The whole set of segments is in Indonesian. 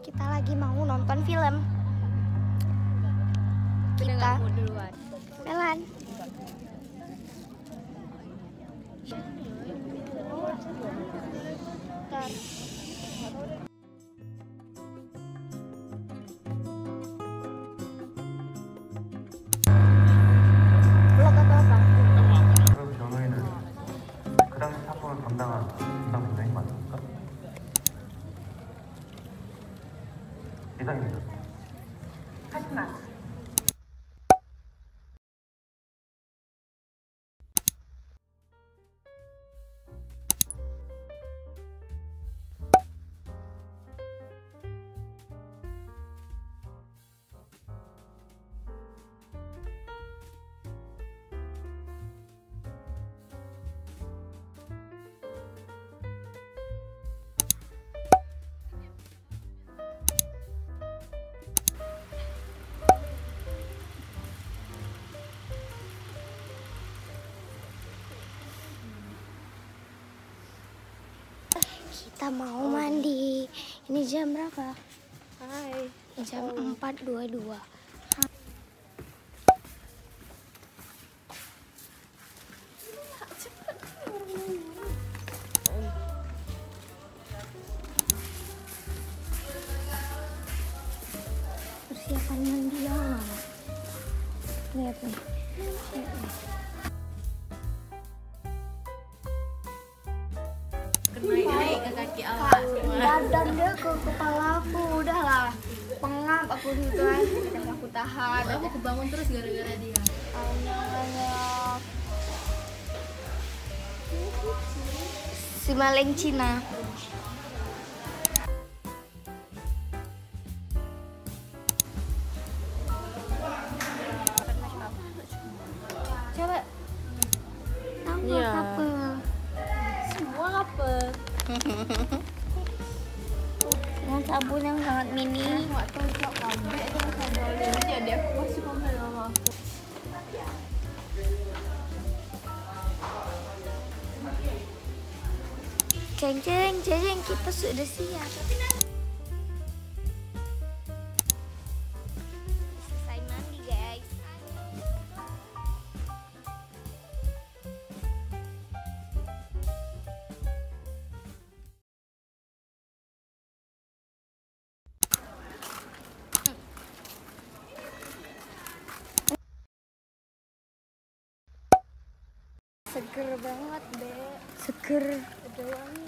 Kita lagi mau nonton film. Kita Melan. Vlog atau apa? 그럼 경우에는 그 당시 사건을 담당한 담당 부장이 맞습니까? 이상입니다. 하지마. Kita mau mandi. Ini jam berapa? Hai. Jam 4.22. Persiapan mandi ya. Lihat nih. Naik ke kaki awak. Badan dia ke kepala aku. Udahlah, pengap aku gitu kan. Aku tahan. Aku kebangun terus gara-gara dia. Si maling Cina. Coba. Tahu apa? Semua apa? Dengan sabun yang sangat mini. Nggak cocok kamu. Jadi aku masih komen sama aku. Ceng ceng ceng, kita sudah siap. Seger banget, Dek. Seger. Udah wangi.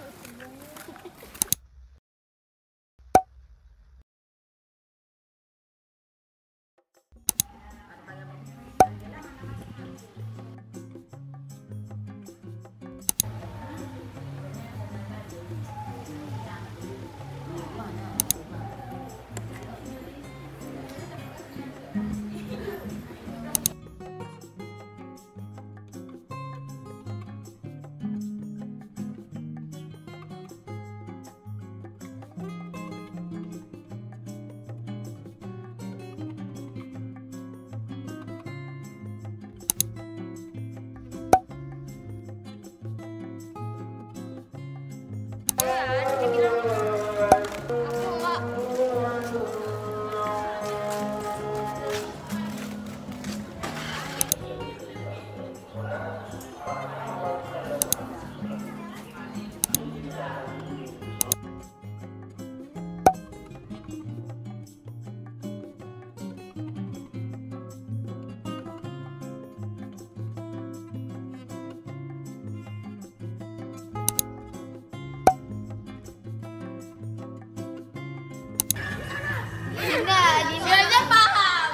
Dinda paham.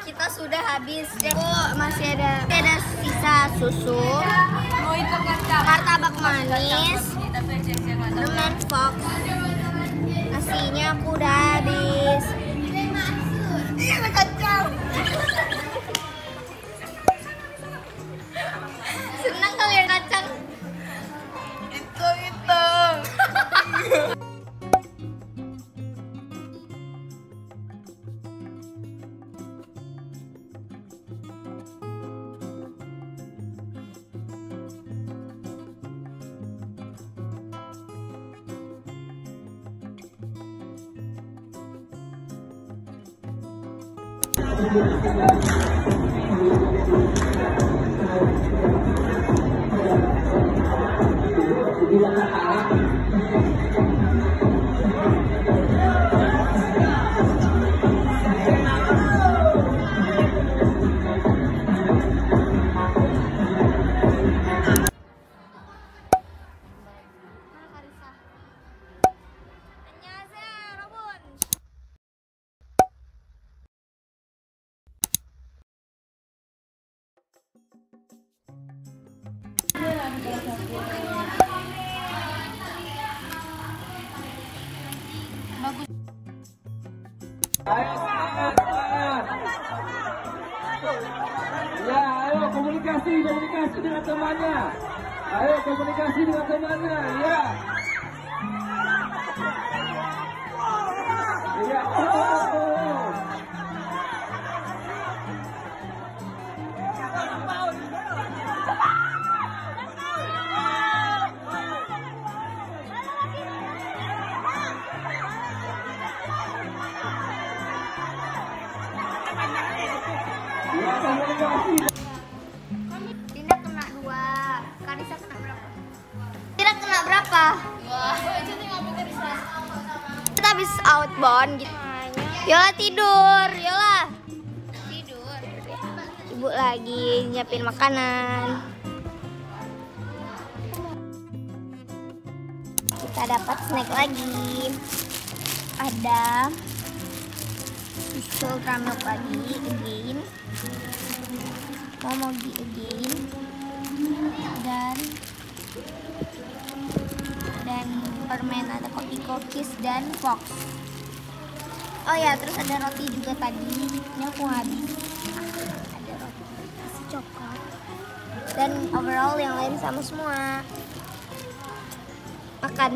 Kita sudah habis. Masih ada sisa susu, Mau itu kacang. martabak manis, permen fox. Nasinya aku udah habis. Iya kacang. Senang kali ya kacang. Itu. Ya, ayo komunikasi dengan temannya. Ayo komunikasi dengan temannya, ya. Ya. Ya, komunikasi. Dinda kena 2, Karisa kena berapa? Dinda kena berapa? Wah, itu tinggal pikir di sana. Kita habis outbound gitu. Yola tidur, Yola. Tidur. Ibu lagi nyiapin makanan. Kita dapat snack lagi. Ada susu ultra milk lagi, again. Momogi again. Dan permen, ada kopi cookies dan fox. Oh ya, terus ada roti juga tadi. Ini aku habis. Ada roti kasih coklat. Dan overall yang lain sama semua. Makan.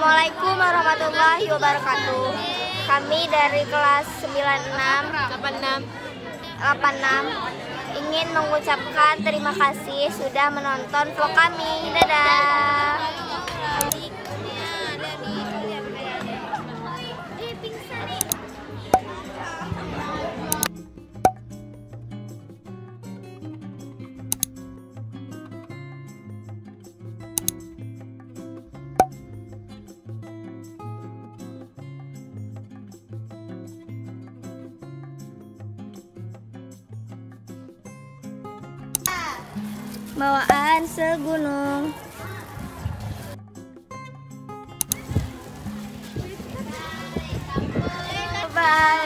Assalamualaikum warahmatullahi wabarakatuh. Kami dari kelas 86 ingin mengucapkan terima kasih sudah menonton vlog kami. Dadah. Bawaan segunung. Bye.